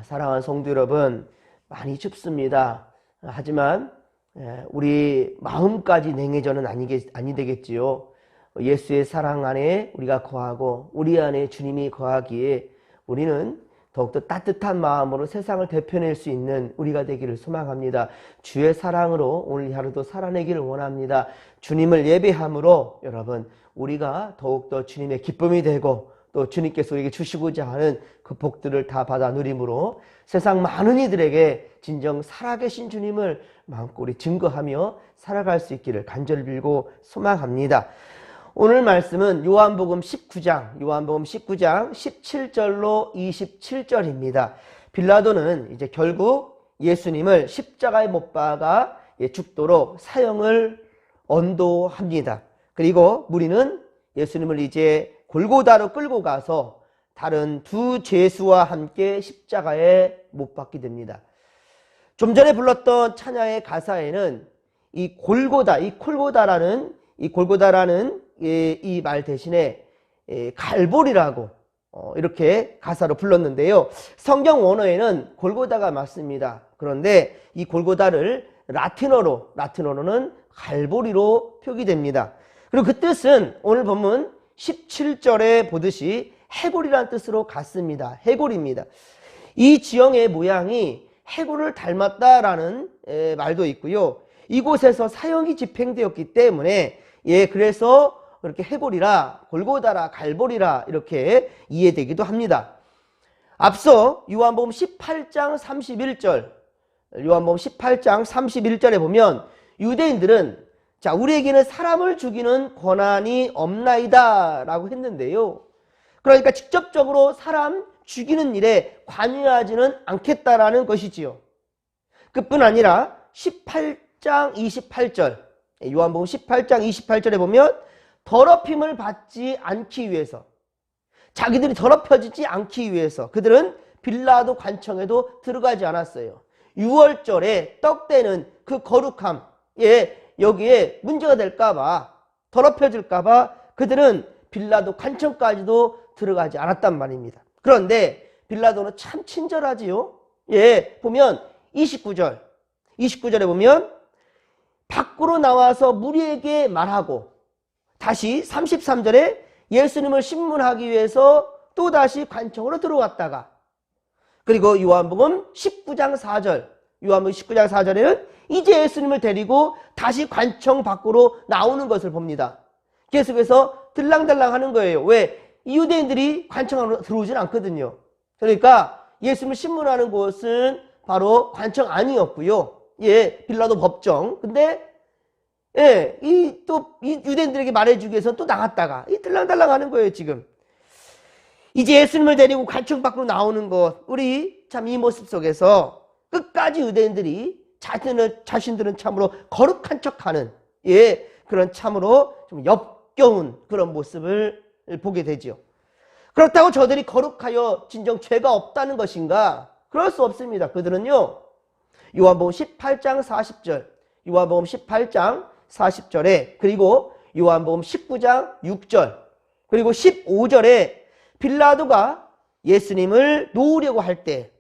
사랑하는 성도 여러분, 많이 춥습니다. 하지만 우리 마음까지 냉해져는 아니 되겠지요. 예수의 사랑 안에 우리가 거하고 우리 안에 주님이 거하기에 우리는 더욱더 따뜻한 마음으로 세상을 대표낼 수 있는 우리가 되기를 소망합니다. 주의 사랑으로 오늘 하루도 살아내기를 원합니다. 주님을 예배함으로 여러분, 우리가 더욱더 주님의 기쁨이 되고 또 주님께서 우리에게 주시고자 하는 그 복들을 다 받아 누림으로 세상 많은 이들에게 진정 살아계신 주님을 마음껏 우리 증거하며 살아갈 수 있기를 간절히 빌고 소망합니다. 오늘 말씀은 요한복음 19장 17절로 27절입니다. 빌라도는 이제 결국 예수님을 십자가에 못 박아 죽도록 사형을 언도합니다. 그리고 무리는 예수님을 이제 골고다로 끌고 가서 다른 두 죄수와 함께 십자가에 못 박게 됩니다. 좀 전에 불렀던 찬양의 가사에는 이 골고다라는 이 말 대신에 갈보리라고 이렇게 가사로 불렀는데요. 성경 원어에는 골고다가 맞습니다. 그런데 이 골고다를 라틴어로는 갈보리로 표기됩니다. 그리고 그 뜻은 오늘 본문 17절에 보듯이 해골이라는 뜻으로 같습니다. 해골입니다. 이 지형의 모양이 해골을 닮았다라는 말도 있고요. 이곳에서 사형이 집행되었기 때문에 그래서 그렇게 해골이라, 골고다라, 갈보리라 이렇게 이해되기도 합니다. 앞서 요한복음 18장 31절에 보면 유대인들은 자, 우리에게는 사람을 죽이는 권한이 없나이다 라고 했는데요. 그러니까 직접적으로 사람 죽이는 일에 관여하지는 않겠다라는 것이지요. 그뿐 아니라 18장 28절, 요한복음 18장 28절에 보면 더럽힘을 받지 않기 위해서, 자기들이 더럽혀지지 않기 위해서 그들은 빌라도 관청에도 들어가지 않았어요. 6월절에 떡 떼는 그 거룩함, 여기에 문제가 될까봐, 더럽혀질까봐 그들은 빌라도 관청까지도 들어가지 않았단 말입니다. 그런데 빌라도는 참 친절하지요. 보면 29절에 보면 밖으로 나와서 무리에게 말하고, 다시 33절에 예수님을 신문하기 위해서 또다시 관청으로 들어왔다가, 그리고 요한복음 19장 4절에는 이제 예수님을 데리고 다시 관청 밖으로 나오는 것을 봅니다. 계속해서 들랑달랑 하는 거예요. 왜? 이 유대인들이 관청 안으로 들어오진 않거든요. 그러니까 예수님을 신문하는 곳은 바로 관청 안이었고요. 빌라도 법정. 근데 이 유대인들에게 말해주기 위해서 또 나갔다가 들랑달랑 하는 거예요, 지금. 이제 예수님을 데리고 관청 밖으로 나오는 것, 우리 참 이 모습 속에서 끝까지 유대인들이 자신들은 참으로 거룩한 척하는 그런 참으로 좀 역겨운 그런 모습을 보게 되죠. 그렇다고 저들이 거룩하여 진정 죄가 없다는 것인가? 그럴 수 없습니다. 그들은요, 요한복음 18장 40절에 그리고 요한복음 19장 6절 그리고 15절에 빌라도가 예수님을 놓으려고 할 때,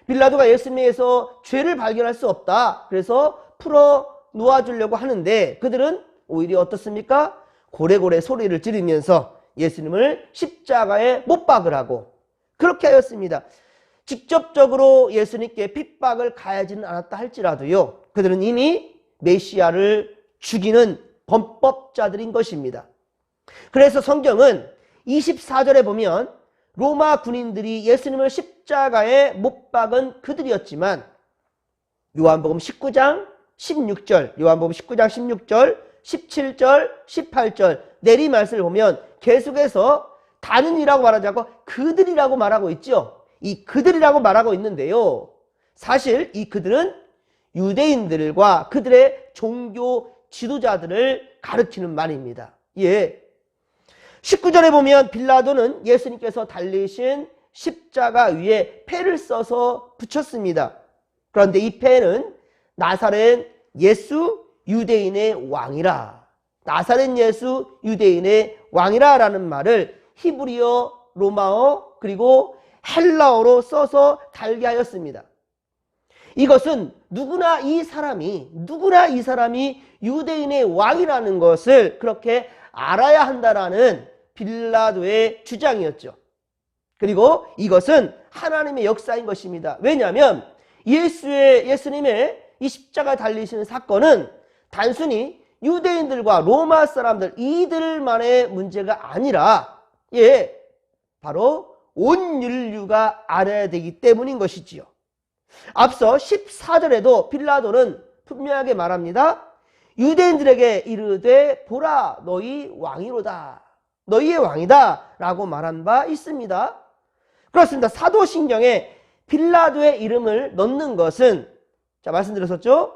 빌라도가 예수님에게서 죄를 발견할 수 없다, 그래서 풀어 놓아주려고 하는데 그들은 오히려 어떻습니까? 고래고래 소리를 지르면서 예수님을 십자가에 못 박으라고 그렇게 하였습니다. 직접적으로 예수님께 핍박을 가하지는 않았다 할지라도요, 그들은 이미 메시아를 죽이는 범법자들인 것입니다. 그래서 성경은 24절에 보면 로마 군인들이 예수님을 십자가에 못 박은 그들이었지만 요한복음 19장 16절, 17절, 18절 내리말씀을 보면 계속해서 다른이라고 말하지 않고 그들이라고 말하고 있죠. 이 그들이라고 말하고 있는데요, 사실 이 그들은 유대인들과 그들의 종교 지도자들을 가르치는 말입니다. 19절에 보면 빌라도는 예수님께서 달리신 십자가 위에 패를 써서 붙였습니다. 그런데 이 패는 나사렛 예수 유대인의 왕이라, 나사렛 예수 유대인의 왕이라 라는 말을 히브리어, 로마어, 그리고 헬라어로 써서 달게 하였습니다. 이것은 누구나 이 사람이 유대인의 왕이라는 것을 그렇게 알아야 한다라는 빌라도의 주장이었죠. 그리고 이것은 하나님의 역사인 것입니다. 왜냐하면 예수님의 이 십자가 달리시는 사건은 단순히 유대인들과 로마 사람들 이들만의 문제가 아니라 바로 온 인류가 알아야 되기 때문인 것이지요. 앞서 14절에도 빌라도는 분명하게 말합니다. 유대인들에게 이르되 보라 너희 왕이로다. 너희의 왕이다 라고 말한 바 있습니다. 그렇습니다. 사도신경에 빌라도의 이름을 넣는 것은 말씀드렸었죠.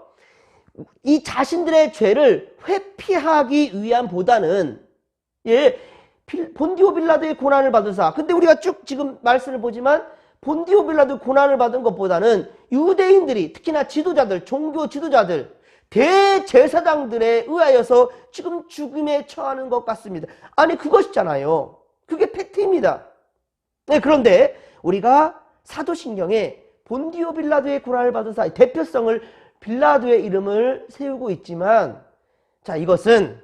이 자신들의 죄를 회피하기 위함보다는 본디오 빌라도의 고난을 받으사, 근데 우리가 쭉 지금 말씀을 보지만 본디오 빌라도 고난을 받은 것보다는 유대인들이 특히나 지도자들, 종교 지도자들, 대제사장들에 의하여서 지금 죽음에 처하는 것 같습니다. 아니 그것이잖아요. 그게 팩트입니다. 그런데 우리가 사도신경에 본디오 빌라도의 고난을 받으사 대표성을 빌라도의 이름을 세우고 있지만 이것은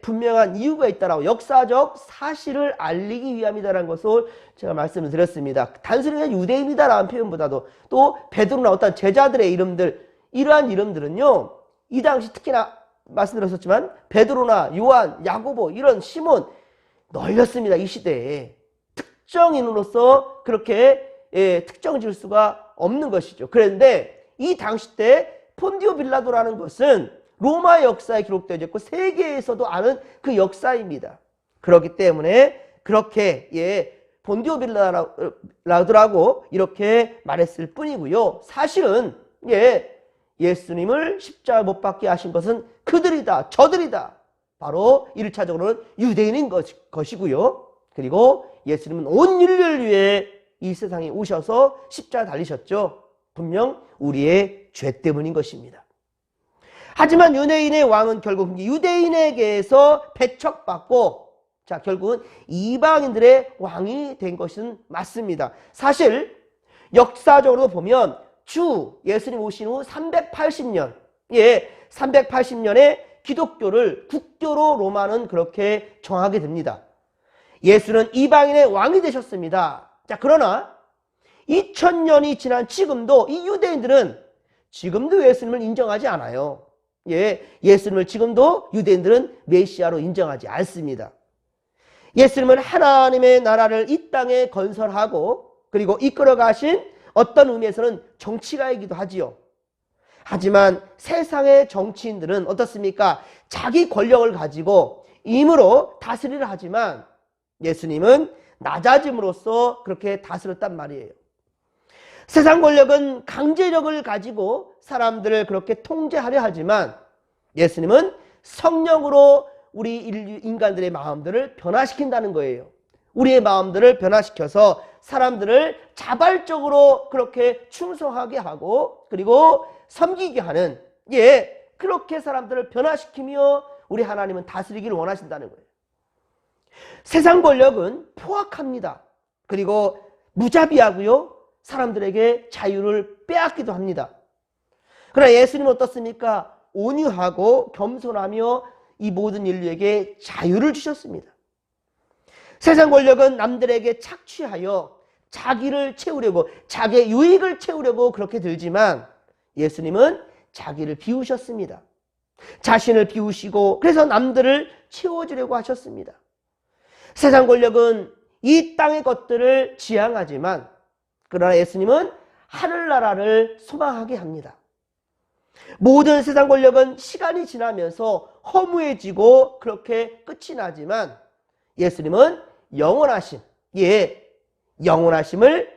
분명한 이유가 있다라고 역사적 사실을 알리기 위함이다라는 것을 제가 말씀을 드렸습니다. 단순히 유대인이다라는 표현보다도 또 베드로나 어떤 제자들의 이름들, 이러한 이름들은요 이 당시 특히나 말씀드렸었지만 베드로나 요한, 야고보 이런 시몬 널렸습니다. 이 시대에 특정인으로서 그렇게 특정 지을 수가 없는 것이죠. 그런데 이 당시 때 본디오 빌라도라는 것은 로마 역사에 기록되어 있고 세계에서도 아는 그 역사입니다. 그렇기 때문에 그렇게 본디오 빌라도라고 이렇게 말했을 뿐이고요. 사실은 예수님을 십자가 못 박게 하신 것은 그들이다, 저들이다. 바로 1차적으로는 유대인인 것이고요. 그리고 예수님은 온 인류를 위해 이 세상에 오셔서 십자가 달리셨죠. 분명 우리의 죄 때문인 것입니다. 하지만 유대인의 왕은 결국 유대인에게서 배척받고 결국은 이방인들의 왕이 된 것은 맞습니다. 사실 역사적으로 보면 예수님 오신 후 380년 380년에 기독교를 국교로 로마는 그렇게 정하게 됩니다. 예수는 이방인의 왕이 되셨습니다. 그러나 2000년이 지난 지금도 이 유대인들은 지금도 예수님을 인정하지 않아요. 예수님을 지금도 유대인들은 메시아로 인정하지 않습니다. 예수님은 하나님의 나라를 이 땅에 건설하고 그리고 이끌어 가신 어떤 의미에서는 정치가이기도 하지요. 하지만 세상의 정치인들은 어떻습니까? 자기 권력을 가지고 임으로 다스리려 하지만 예수님은 낮아짐으로써 그렇게 다스렸단 말이에요. 세상 권력은 강제력을 가지고 사람들을 그렇게 통제하려 하지만 예수님은 성령으로 우리 인간들의 마음들을 변화시킨다는 거예요. 우리의 마음들을 변화시켜서 사람들을 자발적으로 그렇게 충성하게 하고 그리고 섬기게 하는 그렇게 사람들을 변화시키며 우리 하나님은 다스리기를 원하신다는 거예요. 세상 권력은 포악합니다. 그리고 무자비하고요. 사람들에게 자유를 빼앗기도 합니다. 그러나 예수님은 어떻습니까? 온유하고 겸손하며 이 모든 인류에게 자유를 주셨습니다. 세상 권력은 남들에게 착취하여 자기를 채우려고 자기의 유익을 채우려고 그렇게 들지만 예수님은 자기를 비우셨습니다. 자신을 비우시고 그래서 남들을 채워주려고 하셨습니다. 세상 권력은 이 땅의 것들을 지향하지만 그러나 예수님은 하늘나라를 소망하게 합니다. 모든 세상 권력은 시간이 지나면서 허무해지고 그렇게 끝이 나지만 예수님은 영원하심, 영원하심을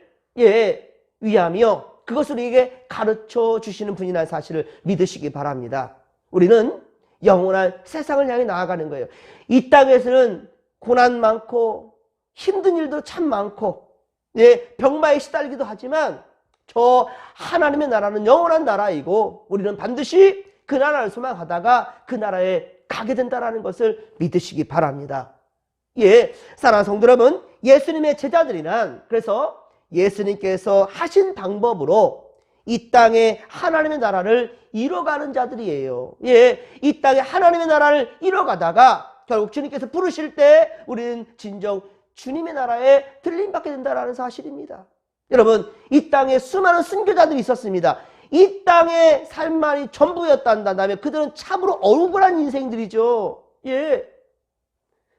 위하며 그것을 우리에게 가르쳐 주시는 분이라는 사실을 믿으시기 바랍니다. 우리는 영원한 세상을 향해 나아가는 거예요. 이 땅에서는 고난 많고 힘든 일도 참 많고 병마에 시달리기도 하지만 저 하나님의 나라는 영원한 나라이고 우리는 반드시 그 나라를 소망하다가 그 나라에 가게 된다는 것을 믿으시기 바랍니다. 사랑하는 성도 여러분, 예수님의 제자들이란 그래서 예수님께서 하신 방법으로 이 땅에 하나님의 나라를 이뤄가는 자들이에요. 예, 이 땅에 하나님의 나라를 이뤄가다가 결국 주님께서 부르실 때 우리는 진정 주님의 나라에 들림받게 된다는 사실입니다. 여러분, 이 땅에 수많은 순교자들이 있었습니다. 이 땅의 삶만이 전부였단다면 그들은 참으로 억울한 인생들이죠. 예.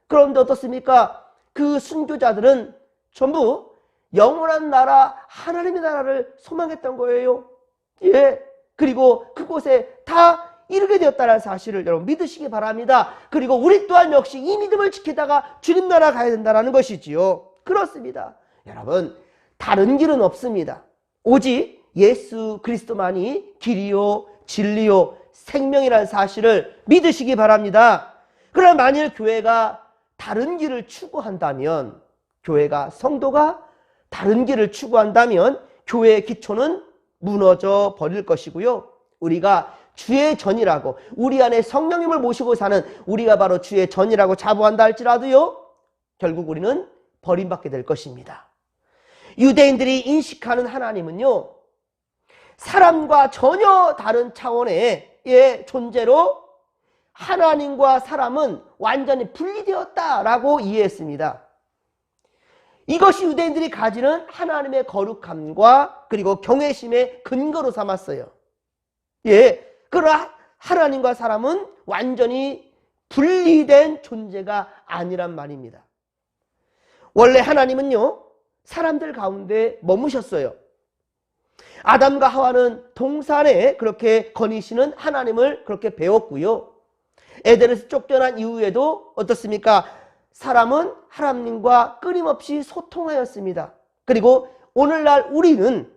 그런데 어떻습니까? 그 순교자들은 전부 영원한 나라, 하나님의 나라를 소망했던 거예요. 예. 그리고 그곳에 다 이르게 되었다는 사실을 여러분 믿으시기 바랍니다. 그리고 우리 또한 역시 이 믿음을 지키다가 주님 나라 가야 된다는 것이지요. 그렇습니다. 여러분, 다른 길은 없습니다. 오직 예수 그리스도만이 길이요, 진리요, 생명이라는 사실을 믿으시기 바랍니다. 그러나 만일 교회가 다른 길을 추구한다면, 교회가, 성도가 다른 길을 추구한다면 교회의 기초는 무너져 버릴 것이고요. 우리가 주의 전이라고, 우리 안에 성령님을 모시고 사는 우리가 바로 주의 전이라고 자부한다 할지라도요, 결국 우리는 버림받게 될 것입니다. 유대인들이 인식하는 하나님은요, 사람과 전혀 다른 차원의 존재로 하나님과 사람은 완전히 분리되었다라고 이해했습니다. 이것이 유대인들이 가지는 하나님의 거룩함과 그리고 경외심의 근거로 삼았어요. 예, 그러나 하나님과 사람은 완전히 분리된 존재가 아니란 말입니다. 원래 하나님은요, 사람들 가운데 머무셨어요. 아담과 하와는 동산에 그렇게 거니시는 하나님을 그렇게 배웠고요. 에덴에서 쫓겨난 이후에도 어떻습니까? 사람은 하나님과 끊임없이 소통하였습니다. 그리고 오늘날 우리는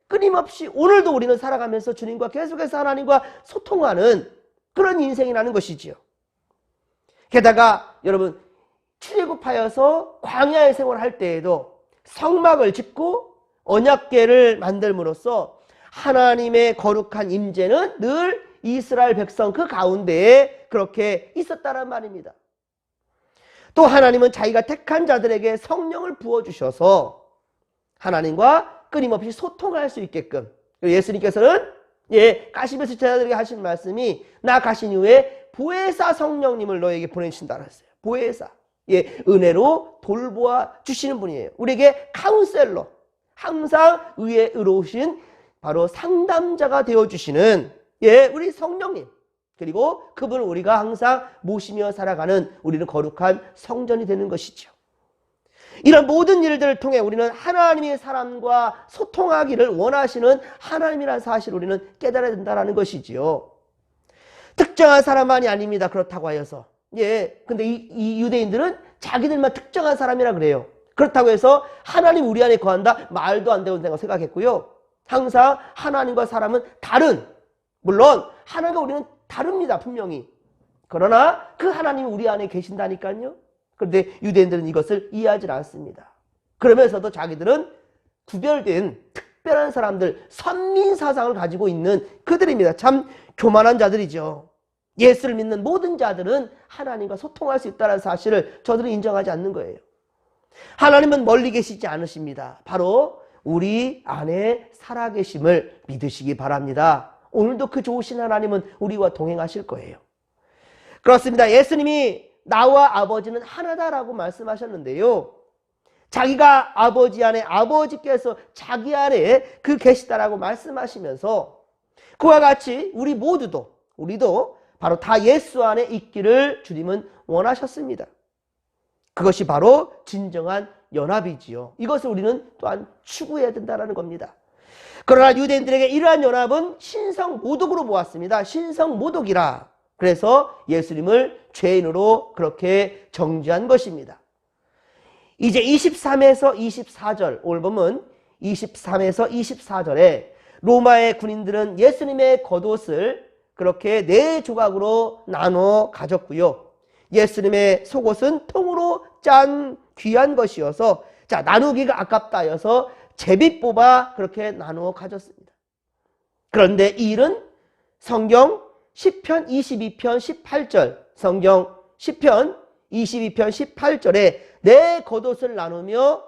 끊임없이 오늘도 우리는 살아가면서 주님과 계속해서 하나님과 소통하는 그런 인생이라는 것이지요. 게다가 여러분, 출애굽하여서 광야의 생활을 할 때에도 성막을 짓고 언약궤를 만들므로써 하나님의 거룩한 임재는 늘 이스라엘 백성 그 가운데에 그렇게 있었다는 말입니다. 또 하나님은 자기가 택한 자들에게 성령을 부어주셔서 하나님과 끊임없이 소통할 수 있게끔, 예수님께서는 가시면서 제자들에게 하신 말씀이, 나 가신 이후에 보혜사 성령님을 너에게 보내신다 그랬어요. 보혜사, 은혜로 돌보아 주시는 분이에요. 우리에게 카운셀러, 항상 의에 의로우신 바로 상담자가 되어주시는 우리 성령님, 그리고 그분을 우리가 항상 모시며 살아가는 우리는 거룩한 성전이 되는 것이죠. 이런 모든 일들을 통해 우리는 하나님의 사람과 소통하기를 원하시는 하나님이라는 사실을 우리는 깨달아야 된다는 것이지요. 특정한 사람만이 아닙니다. 그렇다고 하여서. 근데 이 유대인들은 자기들만 특정한 사람이라 그래요. 그렇다고 해서 하나님 우리 안에 거한다? 말도 안 되는 생각했고요. 항상 하나님과 사람은 다른, 물론 하나님과 우리는 다릅니다. 분명히. 그러나 그 하나님이 우리 안에 계신다니까요. 그런데 유대인들은 이것을 이해하지 않습니다. 그러면서도 자기들은 구별된 특별한 사람들, 선민사상을 가지고 있는 그들입니다. 참 교만한 자들이죠. 예수를 믿는 모든 자들은 하나님과 소통할 수 있다는 사실을 저들은 인정하지 않는 거예요. 하나님은 멀리 계시지 않으십니다. 바로 우리 안에 살아계심을 믿으시기 바랍니다. 오늘도 그 좋으신 하나님은 우리와 동행하실 거예요. 그렇습니다. 예수님이 나와 아버지는 하나다라고 말씀하셨는데요. 자기가 아버지 안에, 아버지께서 자기 안에 그 계시다라고 말씀하시면서 그와 같이 우리도 바로 다 예수 안에 있기를 주님은 원하셨습니다. 그것이 바로 진정한 연합이지요. 이것을 우리는 또한 추구해야 된다는 겁니다. 그러나 유대인들에게 이러한 연합은 신성모독으로 보았습니다. 신성모독이라. 그래서 예수님을 죄인으로 그렇게 정죄한 것입니다. 이제 23에서 24절, 오늘 보면 23에서 24절에 로마의 군인들은 예수님의 겉옷을 그렇게 4조각으로 나눠 가졌고요. 예수님의 속옷은 통으로 짠 귀한 것이어서 나누기가 아깝다 해서 제비 뽑아 그렇게 나누어 가졌습니다. 그런데 이 일은 성경 시편 22편 18절, 성경 시편 22편 18절에 내 겉옷을 나누며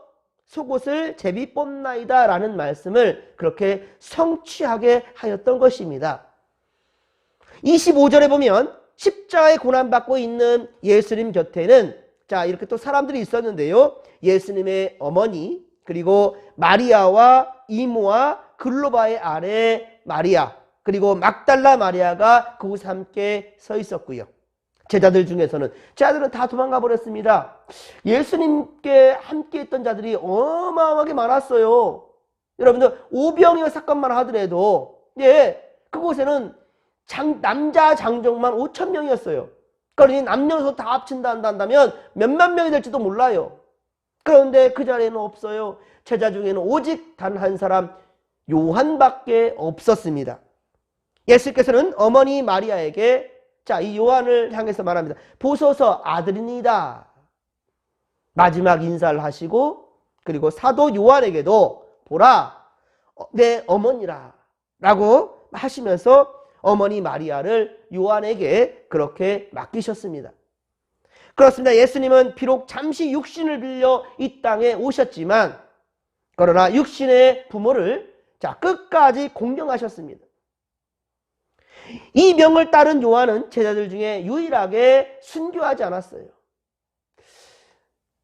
속옷을 제비 뽑나이다 라는 말씀을 그렇게 성취하게 하였던 것입니다. 25절에 보면 십자가에 고난받고 있는 예수님 곁에는 자, 이렇게 또 사람들이 있었는데요. 예수님의 어머니, 그리고 마리아와 이모와 글로바의 아내 마리아, 그리고 막달라 마리아가 그곳에 함께 서 있었고요. 제자들 중에서는 제자들은 다 도망가 버렸습니다. 예수님께 함께 있던 자들이 어마어마하게 많았어요. 여러분들 오병이어 사건만 하더라도 그곳에는 남자 장정만 5천 명이었어요. 그러니 남녀노소 다 합친다 한다면 몇만 명이 될지도 몰라요. 그런데 그 자리에는 없어요. 제자 중에는 오직 단 한 사람 요한밖에 없었습니다. 예수께서는 어머니 마리아에게 자, 이 요한을 향해서 말합니다. 보소서 아들이니다. 마지막 인사를 하시고 그리고 사도 요한에게도 보라 내 어머니라 라고 하시면서 어머니 마리아를 요한에게 그렇게 맡기셨습니다. 그렇습니다. 예수님은 비록 잠시 육신을 빌려 이 땅에 오셨지만 그러나 육신의 부모를 자, 끝까지 공경하셨습니다. 이 명을 따른 요한은 제자들 중에 유일하게 순교하지 않았어요.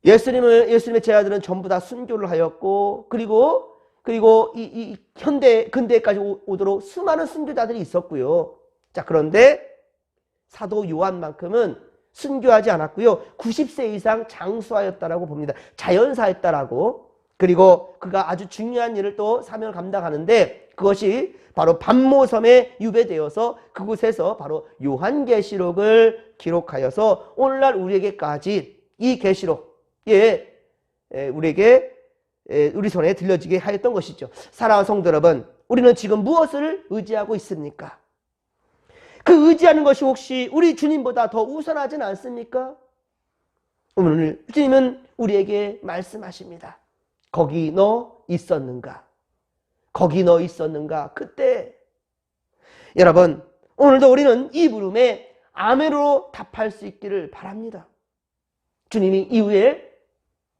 예수님의 제자들은 전부 다 순교를 하였고 그리고 이 근대까지 오도록 수많은 순교자들이 있었고요. 자, 그런데 사도 요한만큼은 순교하지 않았고요. 90세 이상 장수하였다라고 봅니다. 자연사했다라고. 그리고 그가 아주 중요한 일을 또 사명을 감당하는데 그것이 바로 반모섬에 유배되어서 그곳에서 바로 요한계시록을 기록하여서 오늘날 우리에게까지 이 계시록 우리 손에 들려지게 하였던 것이죠. 사랑하는 성도 여러분, 우리는 지금 무엇을 의지하고 있습니까? 그 의지하는 것이 혹시 우리 주님보다 더 우선하진 않습니까? 오늘 주님은 우리에게 말씀하십니다. 거기 너 있었는가? 거기 너 있었는가? 그때 여러분 오늘도 우리는 이 물음에 아멘으로 답할 수 있기를 바랍니다. 주님이 이후에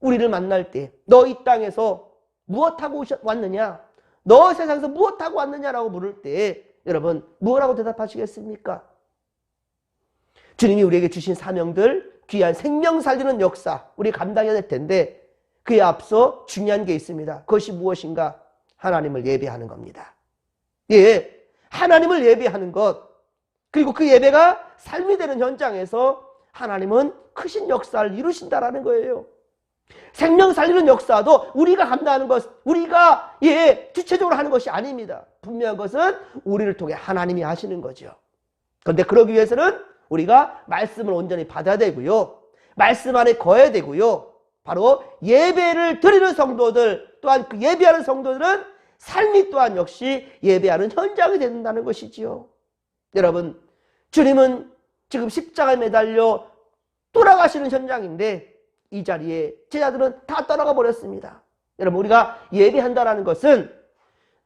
우리를 만날 때 너 이 땅에서 무엇하고 왔느냐? 너 세상에서 무엇하고 왔느냐라고 물을 때 여러분 무엇라고 대답하시겠습니까? 주님이 우리에게 주신 사명들 귀한 생명 살리는 역사 우리 감당해야 될 텐데 그에 앞서 중요한 게 있습니다. 그것이 무엇인가? 하나님을 예배하는 겁니다. 하나님을 예배하는 것 그리고 그 예배가 삶이 되는 현장에서 하나님은 크신 역사를 이루신다라는 거예요. 생명 살리는 역사도 우리가 감당하는 것, 우리가 주체적으로 하는 것이 아닙니다. 분명한 것은 우리를 통해 하나님이 하시는 거죠. 그런데 그러기 위해서는 우리가 말씀을 온전히 받아야 되고요. 말씀 안에 거해야 되고요. 바로 예배를 드리는 성도들 또한 그 예배하는 성도들은 삶이 또한 역시 예배하는 현장이 된다는 것이지요. 여러분 주님은 지금 십자가에 매달려 돌아가시는 현장인데 이 자리에 제자들은 다 떠나가 버렸습니다. 여러분 우리가 예배한다는 것은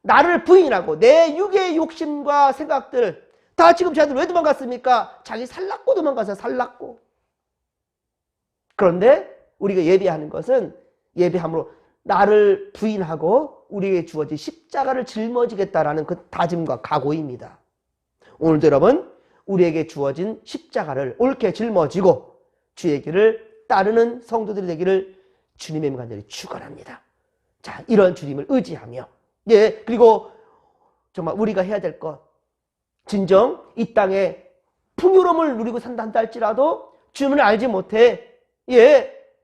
나를 부인하고 내 육의 욕심과 생각들 다 지금 제자들 왜 도망갔습니까? 자기 살랐고 도망가서 살랐고. 그런데 우리가 예배하는 것은 예배함으로 나를 부인하고 우리에게 주어진 십자가를 짊어지겠다라는 그 다짐과 각오입니다. 오늘도 여러분 우리에게 주어진 십자가를 옳게 짊어지고 주의 길을 따르는 성도들이 되기를 주님의 간절히 축원합니다. 자, 이런 주님을 의지하며 그리고 정말 우리가 해야 될 것 진정 이 땅에 풍요로움을 누리고 산다 한다 할지라도 주님을 알지 못해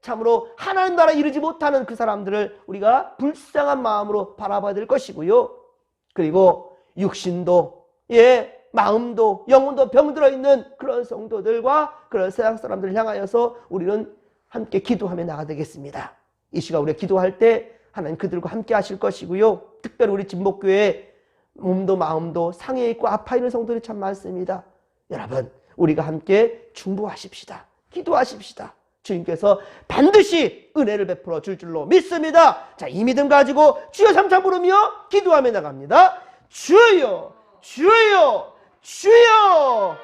참으로 하나님 나라에 이르지 못하는 그 사람들을 우리가 불쌍한 마음으로 바라봐야 될 것이고요. 그리고 육신도 마음도 영혼도 병들어 있는 그런 성도들과 그런 세상 사람들을 향하여서 우리는 함께 기도하며 나가야 되겠습니다. 이 시간 우리가 기도할 때 하나님 그들과 함께 하실 것이고요. 특별히 우리 진목교회 몸도 마음도 상해 있고 아파 있는 성도들이 참 많습니다. 여러분 우리가 함께 중보하십시다. 기도하십시다. 주님께서 반드시 은혜를 베풀어 줄 줄로 믿습니다. 자, 이 믿음 가지고 주여 삼창 부르며 기도하며 나갑니다. 주여 주여 주여.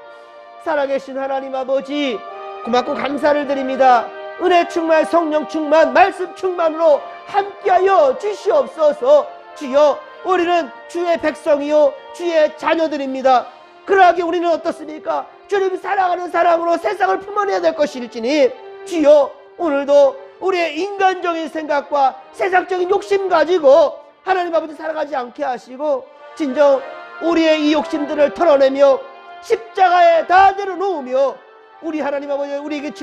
살아계신 하나님 아버지 고맙고 감사를 드립니다. 은혜 충만 성령 충만 말씀 충만으로 함께하여 주시옵소서. 주여, 우리는 주의 백성이요 주의 자녀들입니다. 그러하게 우리는 어떻습니까? 주님 사랑하는 사랑으로 세상을 품어내야 될 것일지니 주여, 오늘도 우리의 인간적인 생각과 세상적인 욕심 가지고 하나님 아버지 살아가지 않게 하시고 진정 우리의 이 욕심들을 털어내며 십자가에 다 내려놓으며 우리 하나님 아버지 우리에게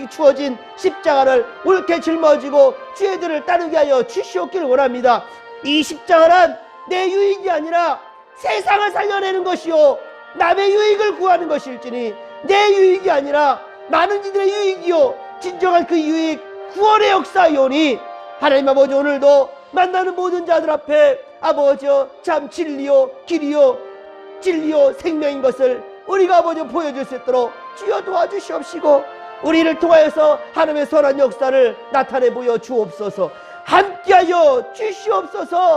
주어진 십자가를 옳게 짊어지고 주의 길을 따르게 하여 주시옵기를 원합니다. 이 십자가란 내 유익이 아니라 세상을 살려내는 것이요 남의 유익을 구하는 것일지니 내 유익이 아니라 많은 이들의 유익이요 진정한 그 유익 구원의 역사이오니 하나님 아버지 오늘도 만나는 모든 자들 앞에 아버지여 참 진리요 길이요 진리요 생명인 것을 우리가 아버지 보여줄 수 있도록 주여 도와주시옵시고 우리를 통하여서 하나님의 선한 역사를 나타내 보여 주옵소서. 함께하여 주시옵소서.